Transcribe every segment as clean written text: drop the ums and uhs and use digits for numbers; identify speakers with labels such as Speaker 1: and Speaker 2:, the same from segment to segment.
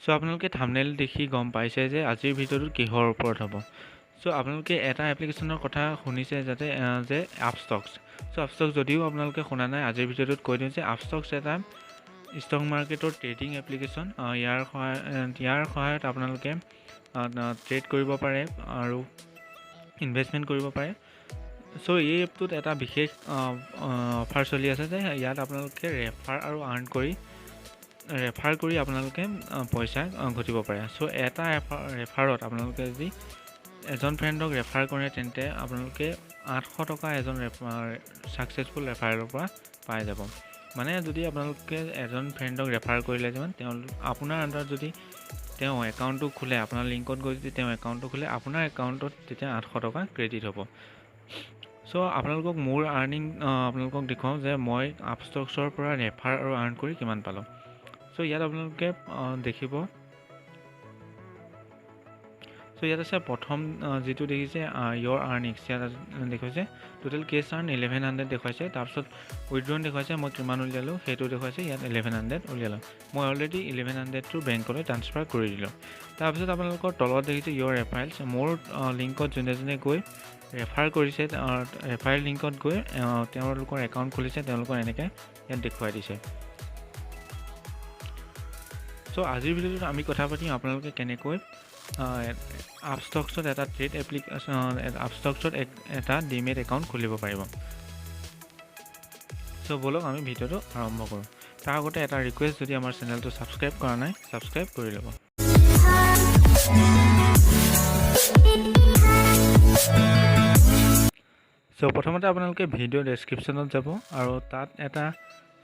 Speaker 1: So আপোনালোকে thumbnail দেখি গম পাইছে যে আজিৰ ভিডিঅ'টো কিহৰ ওপৰত হ'ব। সো আপোনালোকে এটা এপ্লিকেশ্যনৰ কথা শুনিছে যাতে যে আপষ্টক্স। সো আপষ্টক্স যদিও আপোনালোকে শুনা নাই, আজিৰ ভিডিঅ'টোত কৈ দিওঁ যে আপষ্টক্স এটা ষ্টক মাৰ্কেটৰ ট্ৰেডিং এপ্লিকেশ্যন। ইয়াৰ সহায়ত আপোনালোকে ট্ৰেড কৰিব পাৰে আৰু ইনভেষ্টমেণ্ট কৰিব পাৰে। সো এই এপটোত এটা বিশেষ অফাৰ চলি আছে যে ইয়াত আপোনালোকে ৰেফাৰ কৰি আপোনালোকে পইচা ঘটিব পাৰে। সো এটা ৰেফাৰত আপোনালোকে যদি এজন ফ্ৰেণ্ডক ৰেফাৰ কৰে তেন্তে আপোনালোকে 800 টকা এজন ছাকচেছফুল ৰেফাৰৰ পৰা পাই যাব। মানে যদি আপোনালোকে এজন ফ্ৰেণ্ডক ৰেফাৰ কৰিলে যেন আপোনাৰ আণ্ডাৰত যদি তেওঁ একাউণ্টটো খোলে, আপোনাৰ লিংকত গৈ যদি তেওঁ একাউণ্টটো খোলে, আপোনাৰ একাউণ্টত তেতিয়া 800 টকা ক্ৰেডিট হ'ব। সো আপোনালোকক মোৰ আৰ্নিং আপোনালোকক দেখুৱাওঁ যে মই আপষ্টক্সৰ পৰা ৰেফাৰ আৰু আৰ্ণ কৰি কিমান পালোঁ। সো ইয়াত আপোনালোকে দেখিব। সো ইয়াত আছে প্ৰথম যিটো দেখিছে ইয়ৰ আৰ্নিংছ, ইয়াত দেখুৱাইছে টোটেল কেছ আৰ্ণ 1100 দেখুৱাইছে। তাৰপিছত উইথড্ৰন দেখুৱাইছে মই কিমান উলিয়ালোঁ, সেইটো দেখুৱাইছে ইয়াত 1100 উলিয়ালোঁ। মই অলৰেডি 1100টো বেংকলৈ ট্ৰান্সফাৰ কৰি দিলোঁ। তাৰপিছত আপোনালোকৰ তলত দেখিছে ইয়ৰ ৰেফাৰেলছ। মোৰ লিংকত যোনে যোনে গৈ ৰেফাৰ কৰিছে, ৰেফাৰেল লিংকত গৈ তেওঁলোকৰ একাউণ্ট খুলিছে, তেওঁলোকৰ এনেকৈ ইয়াত দেখুৱাই দিছে। সো আজিৰ ভিডিঅ'টোত আমি কথা পাতিম আপোনালোকে কেনেকৈ আপষ্টক্সত এটা ট্ৰেড আপষ্টক্সত এটা ডিমেট একাউণ্ট খুলিব পাৰিব। সো ব'লক আমি ভিডিঅ'টো আৰম্ভ কৰোঁ। তাৰ আগতে এটা ৰিকুৱেষ্ট, যদি আমাৰ চেনেলটো ছাবস্ক্ৰাইব কৰা নাই ছাবস্ক্ৰাইব কৰি ল'ব। সো প্ৰথমতে আপোনালোকে ভিডিঅ' ডেছক্ৰিপশ্যনত যাব আৰু তাত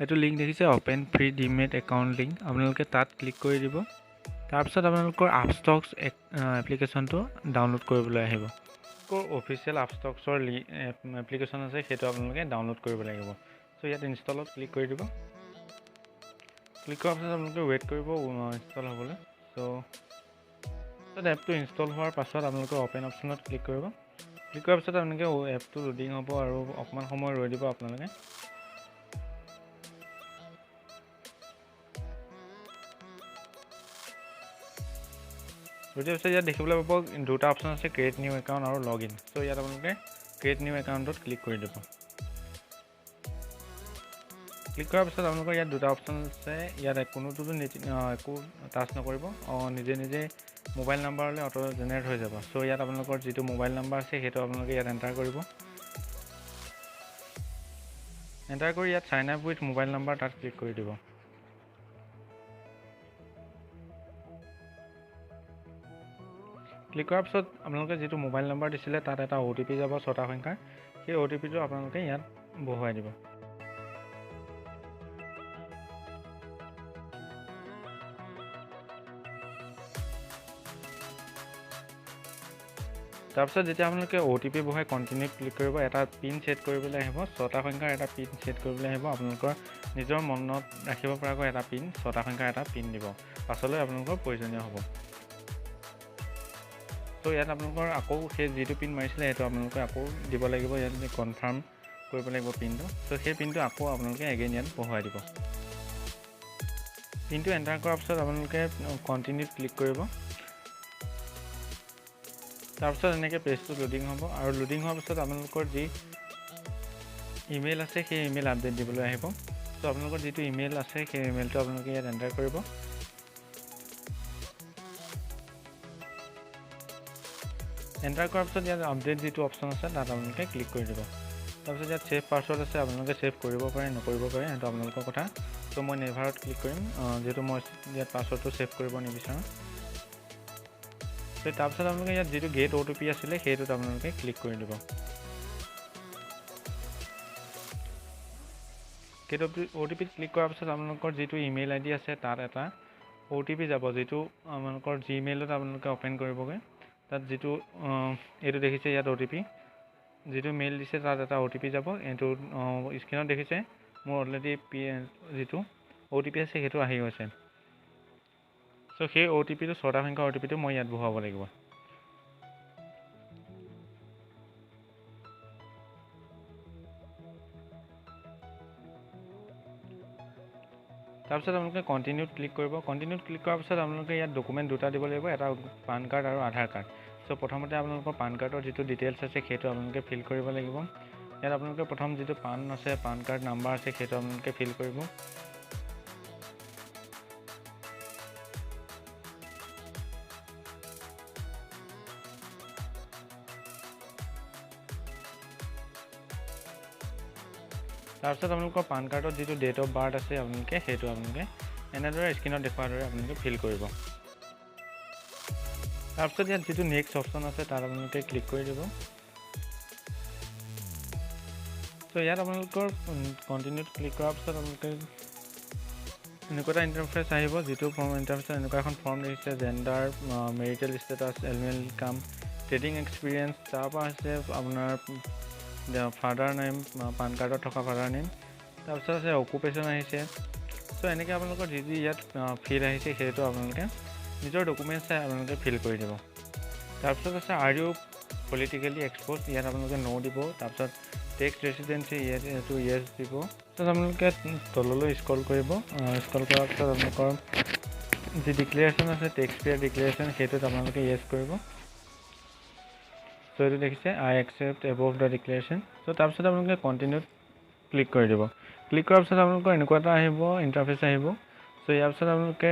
Speaker 1: এইটো লিংক দেখিছে open free demat account link, আপোনালোকে তাত ক্লিক কৰি দিব। তাৰপিছত আপোনালোকৰ আপষ্টক্স এপ্লিকেশ্যনটো ডাউনলোড কৰিবলৈ আহিব। অফিচিয়েল আপষ্টক্সৰ এপ্লিকেশ্যন আছে, সেইটো আপোনালোকে ডাউনলোড কৰিব লাগিব। সো ইয়াত ইনষ্টলত ক্লিক কৰি দিব। ক্লিক কৰাৰ পাছত আপোনালোকে ৱেইট কৰিব ইনষ্টল হ'বলৈ। সো এপটো ইনষ্টল হোৱাৰ পাছত আপোনালোকে অ'পেন অপশ্যনত ক্লিক কৰিব। ক্লিক কৰাৰ পিছত আপোনালোকে এপটো লোডিং হ'ব আৰু অকণমান সময় ৰৈ দিব আপোনালোকে। ৰৈ পিছত ইয়াত দেখিবলৈ পাব দুটা অপশ্যন আছে, ক্ৰিয়েট নিউ একাউণ্ট আৰু লগ ইন। সো ইয়াত আপোনালোকে ক্ৰিয়েট নিউ একাউণ্টত ক্লিক কৰি দিব। ক্লিক কৰাৰ পিছত আপোনালোকৰ ইয়াত দুটা অপশ্যন আছে, ইয়াত কোনোটোতো একো টাচ নকৰিব, নিজে নিজে মোবাইল নাম্বাৰলৈ অটো জেনেৰেট হৈ যাব। সো ইয়াত আপোনালোকৰ যিটো মোবাইল নাম্বাৰ আছে সেইটো আপোনালোকে ইয়াত এণ্টাৰ কৰিব। এণ্টাৰ কৰি ইয়াত sign up with mobile number তাত ক্লিক কৰি দিব। ক্লিক কৰাৰ পিছত আপোনালোকে যিটো মোবাইল নাম্বাৰ দিছিলে তাত এটা OTP যাব 6টা সংখ্যাৰ, সেই OTPটো আপোনালোকে ইয়াত বহুৱাই দিব। তাৰপিছত যেতিয়া আপোনালোকে OTP বহুৱাই কণ্টিনিউ ক্লিক কৰিব, এটা পিন ছেট কৰিবলৈ আহিব, 6টা সংখ্যাৰ এটা পিন ছেট কৰিবলৈ আহিব। আপোনালোকৰ নিজৰ মনত ৰাখিব পৰাকৈ এটা পিন, 6টা সংখ্যাৰ এটা পিন দিব, পাছলৈ আপোনালোকৰ প্ৰয়োজনীয় হ'ব। তো ইয়াত আপোনালোকৰ আকৌ সেই যিটো পিন মাৰিছিলে সেইটো আপোনালোকে আকৌ দিব লাগিব, ইয়াত কনফাৰ্ম কৰিব লাগিব পিনটো। তো সেই পিনটো আকৌ আপোনালোকে এগেইন ইয়াত বহুৱাই দিব। পিনটো এণ্টাৰ কৰাৰ পিছত আপোনালোকে কণ্টিনিউত ক্লিক কৰিব। তাৰপিছত এনেকৈ পেজটো লোডিং হ'ব আৰু লোডিং হোৱাৰ পিছত আপোনালোকৰ যি ইমেইল আছে সেই ইমেইল আপডেট দিবলৈ আহিব। তো আপোনালোকৰ যিটো ইমেইল আছে সেই ইমেইলটো আপোনালোকে ইয়াত এণ্টাৰ কৰিব। এণ্টাৰ কৰাৰ পিছত ইয়াত আপডেট যিটো অপশ্যন আছে তাত আপোনালোকে ক্লিক কৰি দিব। তাৰপিছত ইয়াত ছেভ পাছৱৰ্ড আছে, আপোনালোকে ছেভ কৰিব পাৰে নকৰিব পাৰে, সেইটো আপোনালোকৰ কথা। তো মই নেভাৰত ক্লিক কৰিম, যিহেতু মই ইয়াত পাছৱৰ্ডটো ছেভ কৰিব নিবিচাৰোঁ। তো তাৰপিছত আপোনালোকে ইয়াত যিটো গেট OTP আছিলে সেইটোত আপোনালোকে ক্লিক কৰি দিব। গেট OTPত ক্লিক কৰাৰ পিছত আপোনালোকৰ যিটো ইমেইল ID আছে তাত এটা OTP যাব, যিটো আপোনালোকৰ জিমেইলত আপোনালোকে অ'পেন কৰিবগৈ। তাত যিটো এইটো দেখিছে ইয়াত OTP, যিটো মেইল দিছে তাত এটা OTP যাব। এইটো স্ক্ৰীনত দেখিছে মোৰ অলৰেডি যিটো OTP আছে সেইটো আহি গৈছে। সো সেই OTPটো 6টা সংখ্যাৰ OTPটো মই ইয়াত বহুৱাব লাগিব। তাৰপিছত আপোনালোকে কণ্টিনিউত ক্লিক কৰিব। কণ্টিনিউত ক্লিক কৰাৰ পিছত আপোনালোকে ইয়াত ডকুমেণ্ট দুটা দিব লাগিব, এটা পান কাৰ্ড আৰু আধাৰ কাৰ্ড। চ' প্ৰথমতে আপোনালোকৰ পান কাৰ্ডৰ যিটো ডিটেইলছ আছে সেইটো আপোনালোকে ফিল কৰিব লাগিব। ইয়াত আপোনালোকে প্ৰথম যিটো পান আছে, পান কাৰ্ড নাম্বাৰ আছে সেইটো আপোনালোকে ফিল কৰিব। তাৰপিছত আপোনালোকৰ পান কাৰ্ডত যিটো ডেট অফ বাৰ্থ আছে আপোনালোকে সেইটো এনেদৰে স্ক্ৰীনত দেখুৱাৰ দৰে আপোনালোকে ফিল কৰিব। তাৰপিছত ইয়াত যিটো নেক্সট অপশ্যন আছে তাত আপোনালোকে ক্লিক কৰি দিব। চ' ইয়াত আপোনালোকৰ কণ্টিনিউত ক্লিক কৰাৰ পিছত আপোনালোকে এনেকুৱা এটা ইণ্টাৰফেচ আহিব, যিটো ইণ্টাৰফেচত এনেকুৱা এখন ফৰ্ম দেখিছে, gender, marital status, annual income, trading experience, তাৰপৰা আছে আপোনাৰ ফাদাৰ নেম, পান কাৰ্ডত থকা ফাদাৰ নেম, তাৰপিছত আছে অকুপেশ্যন আহিছে। চ' এনেকৈ আপোনালোকৰ যি ইয়াত ফিল আহিছে সেইটো আপোনালোকে নিজৰ ডকুমেণ্টছ চাই আপোনালোকে ফিল কৰি দিব। তাৰপিছত আছে আৰ ইউ পলিটিকেলি এক্সপ'জ, ইয়াত আপোনালোকে ন' দিব। তাৰপিছত টেক্সট ৰেচিডেঞ্চি এইটো য়েছ দিব। তাৰপিছত আপোনালোকে তললৈ স্ক্ৰল কৰিব। স্ক্ৰল কৰাৰ পিছত আপোনালোকৰ যি ডিক্লেৰেশ্যন আছে, টেক্সট পেয়াৰ ডিক্লেৰেশ্যন, সেইটোত আপোনালোকে য়েছ কৰিব। চ' এইটো দেখিছে আই একচেপ্ট এবভ দ্য ডিক্লেৰেশ্যন। চ' তাৰপিছত আপোনালোকে কণ্টিনিউত ক্লিক কৰি দিব। ক্লিক কৰাৰ পিছত আপোনালোকৰ এনেকুৱা এটা আহিব, ইণ্টাৰফেচ আহিব। চ' ইয়াৰ পিছত আপোনালোকে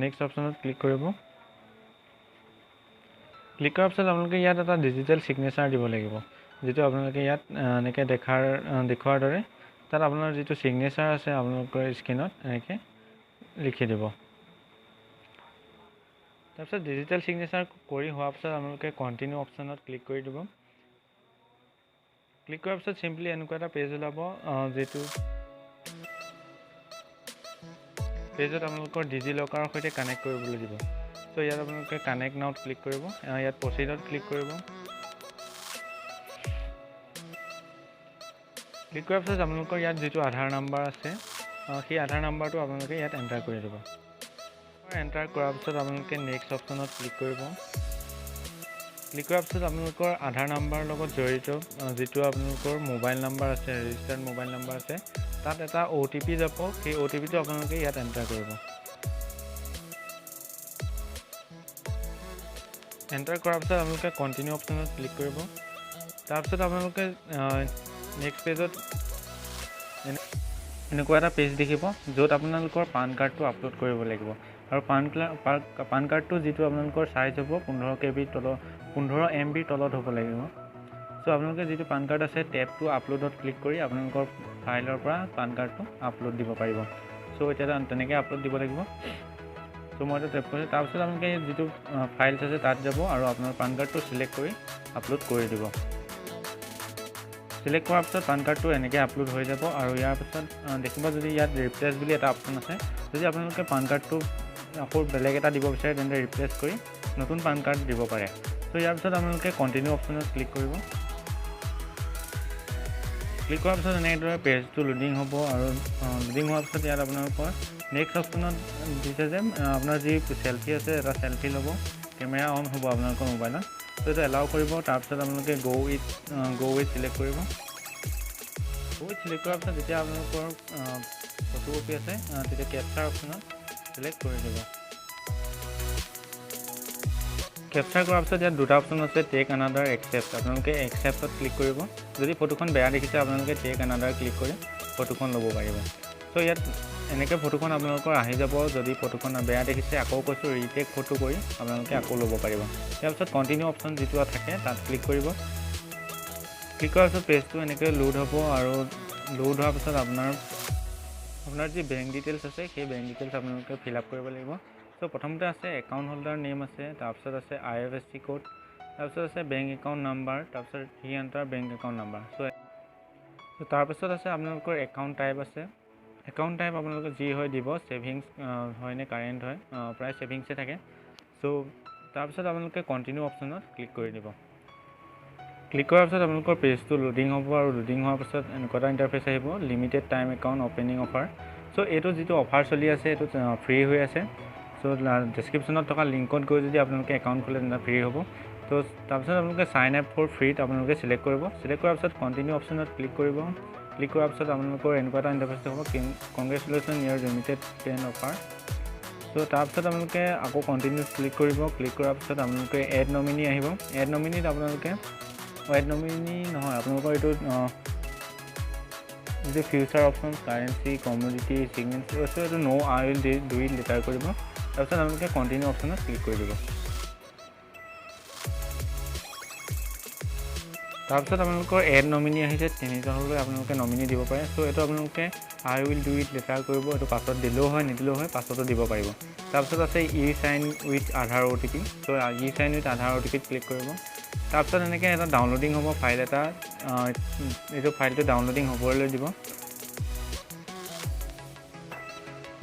Speaker 1: নেক্সট অপশ্যনত ক্লিক কৰিব। ক্লিক কৰাৰ পিছত আপোনালোকে ইয়াত এটা ডিজিটেল ছিগনেচাৰ দিব লাগিব, যিটো আপোনালোকে ইয়াত এনেকৈ দেখুৱাৰ দৰে তাত আপোনাৰ যিটো ছিগনেচাৰ আছে আপোনালোকৰ স্ক্ৰীনত এনেকৈ লিখি দিব। তাৰপিছত ডিজিটেল ছিগনেচাৰ কৰি হোৱাৰ পিছত আপোনালোকে কণ্টিনিউ অপশ্যনত ক্লিক কৰি দিব। ক্লিক কৰাৰ পিছত চিম্পলি এনেকুৱা এটা পেজ ওলাব, যিটো পেজত আপোনালোকৰ ডিজি লকাৰৰ সৈতে কানেক্ট কৰিবলৈ দিব। চ' ইয়াত আপোনালোকে কানেক্ট নাওত ক্লিক কৰিব। ইয়াত প্ৰচিডত ক্লিক কৰিব। ক্লিক কৰাৰ পিছত আপোনালোকৰ ইয়াত যিটো আধাৰ নাম্বাৰ আছে সেই আধাৰ নাম্বাৰটো আপোনালোকে ইয়াত এণ্টাৰ কৰি দিব। এণ্টাৰ কৰাৰ পিছত আপোনালোকে নেক্সট অপশ্যনত ক্লিক কৰিব। ক্লিক কৰাৰ পিছত আপোনালোকৰ আধাৰ নাম্বাৰৰ লগত জড়িত যিটো আপোনালোকৰ মোবাইল নাম্বাৰ আছে, ৰেজিষ্টাৰ্ড মোবাইল নাম্বাৰ আছে, তাত এটা OTP যাব। সেই OTPটো আপোনালোকে ইয়াত এণ্টাৰ কৰিব। এণ্টাৰ কৰাৰ পিছত আপোনালোকে কণ্টিনিউ অপশ্যনত ক্লিক কৰিব। তাৰপিছত আপোনালোকে নেক্সট পেজত এনেকুৱা এটা পেজ দেখিব, য'ত আপোনালোকৰ পান কাৰ্ডটো আপলোড কৰিব লাগিব। আৰু পান কাৰ্ডটো যিটো আপোনালোকৰ চাইজ হ'ব 15 MB তলত হ'ব লাগিব। চ' আপোনালোকে যিটো পান কাৰ্ড আছে টেপ টু আপলোডত ক্লিক কৰি আপোনালোকৰ ফাইলৰ পৰা পান কাৰ্ডটো আপলোড দিব পাৰিব। চ' এতিয়া তেনেকৈ আপলোড দিব লাগিব। চ' মই এটা টেপ কৰিছোঁ। তাৰপিছত আপোনালোকে যিটো ফাইলছ আছে তাত যাব আৰু আপোনাৰ পান কাৰ্ডটো চিলেক্ট কৰি আপলোড কৰি দিব। চিলেক্ট কৰাৰ পিছত পান কাৰ্ডটো এনেকৈ আপলোড হৈ যাব। আৰু ইয়াৰ পিছত দেখিব যদি ইয়াত ৰিপ্লেচ বুলি এটা অপশ্যন আছে, যদি আপোনালোকে পান কাৰ্ডটো আকৌ বেলেগ এটা দিব বিচাৰে তেন্তে ৰিপ্লেচ কৰি নতুন পান কাৰ্ড দিব পাৰে। চ' ইয়াৰ পিছত আপোনালোকে কণ্টিনিউ অপশ্যনত ক্লিক কৰিব। ক্লিক কৰাৰ পিছত এনেদৰে পেজটো লোডিং হ'ব। আৰু লোডিং হোৱাৰ পিছত ইয়াত আপোনালোকৰ নেক্সট অপশ্যনত দিছে যে আপোনাৰ যি চেলফি আছে এটা চেলফি ল'ব, কেমেৰা অন হ'ব আপোনালোকৰ মোবাইলত। চ' এইটো এলাউ কৰিব। তাৰপিছত আপোনালোকে গ' উইথ চিলেক্ট কৰিব। গ' উইথ চিলেক্ট কৰাৰ পিছত যেতিয়া আপোনালোকৰ ফটোকপি আছে তেতিয়া কেপচাৰ অপশ্যনত চিলেক্ট কৰি দিব। কেপচাৰ কৰাৰ পিছত ইয়াত দুটা অপশ্যন আছে, টেক এনাডাৰ, একচেপ্ট। আপোনালোকে একচেপ্টত ক্লিক কৰিব। যদি ফটোখন বেয়া দেখিছে আপোনালোকে টেক এনাডাৰ ক্লিক কৰি ফটোখন ল'ব পাৰিব। চ' ইয়াত এনেকৈ ফটোখন আপোনালোকৰ আহি যাব। যদি ফটোখন বেয়া দেখিছে আকৌ কৈছোঁ ৰিটেক ফটো কৰি আপোনালোকে আকৌ ল'ব পাৰিব। তাৰপিছত কণ্টিনিউ অপশ্যন যিটো থাকে তাত ক্লিক কৰিব। ক্লিক কৰাৰ পিছত পেজটো এনেকৈ লোড হ'ব। আৰু লোড হোৱাৰ পিছত আপোনাৰ যি বেংক ডিটেইলছ আছে সেই বেংক ডিটেইলছ আপোনালোকে ফিল আপ কৰিব লাগিব। চ' প্ৰথমতে আছে একাউণ্ট হোল্ডাৰ নেম আছে, তাৰপিছত আছে IFSC কোড, তাৰপিছত আছে বেংক একাউণ্ট নাম্বাৰ, তাৰপিছত এণ্টাৰ বেংক একাউণ্ট নাম্বাৰ। চ' তাৰপিছত আছে আপোনালোকৰ একাউণ্ট টাইপ আছে। একাউণ্ট টাইপ আপোনালোকে যি হয় দিব, ছেভিংছ হয় নে কাৰেণ্ট হয়, প্ৰায় ছেভিংছে থাকে। চ' তাৰপিছত আপোনালোকে কণ্টিনিউ অপশ্যনত ক্লিক কৰি দিব। ক্লিক কৰাৰ পিছত আপোনালোকৰ পেজটো লোডিং হ'ব। আৰু লোডিং হোৱাৰ পিছত এনেকুৱা এটা ইণ্টাৰফেচ আহিব, limited time account opening offer. So' এইটো যিটো অফাৰ চলি আছে এইটো ফ্ৰী হৈ আছে। চ' ডেছক্ৰিপশ্যনত থকা লিংকত গৈ যদি আপোনালোকে একাউণ্ট খোলে তেন্তে ফ্ৰী হ'ব। তো তাৰপিছত আপোনালোকে চাইন আপ ফৰ ফ্ৰীত আপোনালোকে চিলেক্ট কৰিব। চিলেক্ট কৰাৰ পিছত কণ্টিনিউ অপশ্যনত ক্লিক কৰিব। ক্লিক কৰাৰ পিছত আপোনালোকৰ এনেকুৱা এটা ইণ্টাৰফেচ হ'ব, কংগ্ৰেচুলেশ্যন ইয়ৰ লিমিটেড পেন অফাৰ। চ' তাৰপিছত আপোনালোকে আকৌ কণ্টিনিউ ক্লিক কৰিব। ক্লিক কৰাৰ পিছত আপোনালোকে এড নমিনি আহিব। এড নমিনিত আপোনালোকে এড নমিনি নহয়, আপোনালোকৰ এইটো যিটো future option, currency, commodity, signature আছে, এইটো ন' আই উইল ডু ইট লেটাৰ কৰিব। তাৰপিছত আপোনালোকে কণ্টিনিউ অপশ্যনত ক্লিক কৰি দিব। তাৰপিছত আপোনালোকৰ এড নমিনি আহিছে, তিনিজনলৈ আপোনালোকে নমিনি দিব পাৰে। চ' এইটো আপোনালোকে আই উইল ডু ইট লেটাৰ কৰিব। এইটো পাছত দিলেও হয়, নিদিলেও হয়, পাছতো দিব পাৰিব। তাৰপিছত আছে e sign with Aadhaar OTP। So' e sign with Aadhaar OTPত ক্লিক কৰিব। তাৰপিছত এনেকৈ এটা ডাউনলোডিং হ'ব ফাইল এটা, এইটো ফাইলটো ডাউনলোডিং হ'বলৈ দিব।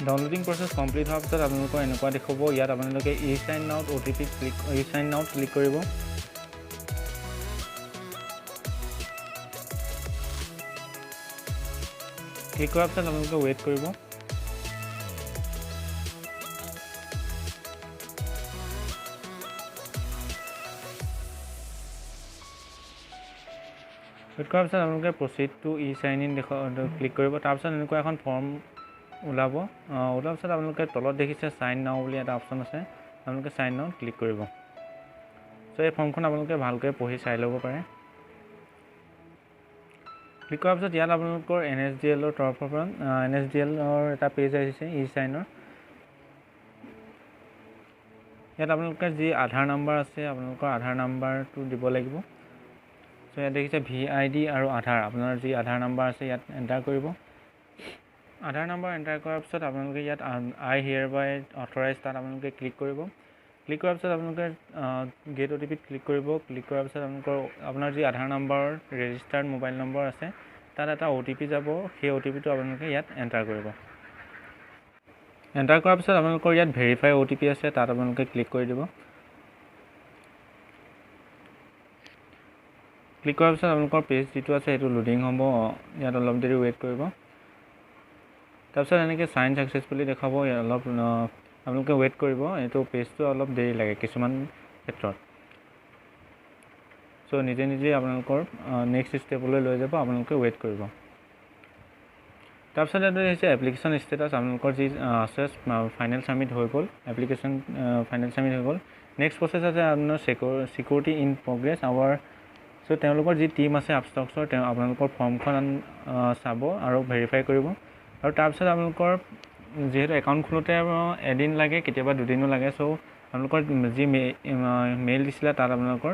Speaker 1: ডাউনলোডিং প্ৰচেছ কমপ্লিট হোৱাৰ পিছত আপোনালোকৰ এনেকুৱা দেখুৱাব। ইয়াত আপোনালোকে ই চাইন নাউত ক্লিক কৰিব। ক্লিক কৰাৰ পিছত আপোনালোকে ৱেইট কৰিব। ৱেইট কৰাৰ পিছত আপোনালোকে proceed to e sign in click কৰিব। তাৰপিছত এনেকুৱা এখন ফৰ্ম ওলাব। ওলোৱাৰ পিছত আপোনালোকে তলত দেখিছে চাইন নাও বুলি এটা অপশ্যন আছে, আপোনালোকে চাইন নাও ক্লিক কৰিব। চ' এই ফৰ্মখন আপোনালোকে ভালকৈ পঢ়ি চাই ল'ব পাৰে। ক্লিক কৰাৰ পিছত ইয়াত আপোনালোকৰ NSDLৰ তৰফৰ পৰা NSDLৰ এটা পেজ আহিছে ই চাইনৰ। ইয়াত আপোনালোকে যি আধাৰ নাম্বাৰ আছে, আপোনালোকৰ আধাৰ নাম্বাৰটো দিব লাগিব। চ' ইয়াত দেখিছে VID আৰু আধাৰ, আপোনাৰ যি আধাৰ নাম্বাৰ আছে ইয়াত এণ্টাৰ কৰিব। আধাৰ নাম্বাৰ এণ্টাৰ কৰাৰ পিছত আপোনালোকে ইয়াত আই হিয়াৰ বাই অথৰাইজ, তাত আপোনালোকে ক্লিক কৰিব। ক্লিক কৰাৰ পিছত আপোনালোকে গেট OTPত ক্লিক কৰিব। ক্লিক কৰাৰ পিছত আপোনাৰ যি আধাৰ নাম্বাৰৰ ৰেজিষ্টাৰ্ড মোবাইল নম্বৰ আছে, তাত এটা OTP যাব। সেই OTPটো আপোনালোকে ইয়াত এণ্টাৰ কৰিব। এণ্টাৰ কৰাৰ পিছত আপোনালোকৰ ইয়াত ভেৰিফাই OTP আছে, তাত আপোনালোকে ক্লিক কৰি দিব। ক্লিক কৰাৰ পিছত আপোনালোকৰ পেজ যিটো আছে সেইটো লোডিং হ'ব। ইয়াত অলপ দেৰি ৱেইট কৰিব। তাৰপিছত এনেকৈ চাইন ছাকচেছফুলি দেখাব। অলপ আপোনালোকে ৱেইট কৰিব। এইটো পেজটো অলপ দেৰি লাগে কিছুমান ক্ষেত্ৰত। চ' নিজে নিজে আপোনালোকৰ নেক্সট ষ্টেপলৈ লৈ যাব, আপোনালোকে ৱেইট কৰিব। তাৰপিছত এইটো হৈছে এপ্লিকেশ্যন ষ্টেটাছ। আপোনালোকৰ যি আছে ফাইনেল ছাবমিট হৈ গ'ল, এপ্লিকেশ্যন ফাইনেল ছাবমিট হৈ গ'ল। নেক্সট প্ৰচেছ আছে আপোনাৰ চিকিউৰিটি ইন প্ৰগ্ৰেছ আৱাৰ। চ' তেওঁলোকৰ যি টীম আছে আপষ্টক্সৰ, আপোনালোকৰ ফৰ্মখন চাব আৰু ভেৰিফাই কৰিব। আৰু তাৰপিছত আপোনালোকৰ যিহেতু একাউণ্ট খোলোতে এদিন লাগে, কেতিয়াবা দুদিনো লাগে। চ' আপোনালোকৰ যি মেইল দিছিলে তাত আপোনালোকৰ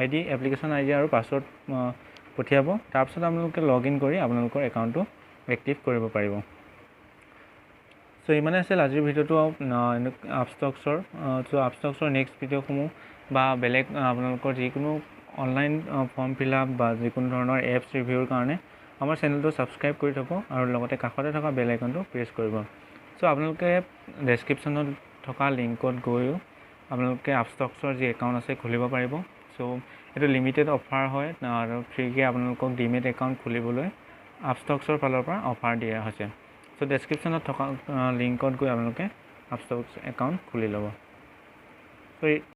Speaker 1: ID, এপ্লিকেশ্যন ID আৰু পাছৱৰ্ড পঠিয়াব। তাৰপিছত আপোনালোকে লগ ইন কৰি আপোনালোকৰ একাউণ্টটো এক্টিভ কৰিব পাৰিব। চ' ইমানে আছিল আজিৰ ভিডিঅ'টো আপষ্টক্সৰ। চ' আপষ্টক্সৰ নেক্সট ভিডিঅ'সমূহ বা বেলেগ আপোনালোকৰ যিকোনো অনলাইন ফৰ্ম ফিল আপ বা যিকোনো ধৰণৰ এপছ ৰিভিউৰ কাৰণে আমাৰ চেনেলটো ছাবস্ক্ৰাইব কৰি থ'ব আৰু লগতে কাষতে থকা বেল আইকনটো প্ৰেছ কৰিব। চ' আপোনালোকে ডেছক্ৰিপশ্যনত থকা লিংকত গৈও আপোনালোকে আপষ্টক্সৰ যি একাউণ্ট আছে খুলিব পাৰিব। চ' এইটো লিমিটেড অফাৰ হয় আৰু ফ্ৰীকৈ আপোনালোকক ডিমেট একাউণ্ট খুলিবলৈ আপষ্টক্সৰ ফালৰ পৰা অফাৰ দিয়া হৈছে। চ' ডেছক্ৰিপশ্যনত থকা লিংকত গৈ আপোনালোকে আপষ্টক্স একাউণ্ট খুলি ল'ব। চ'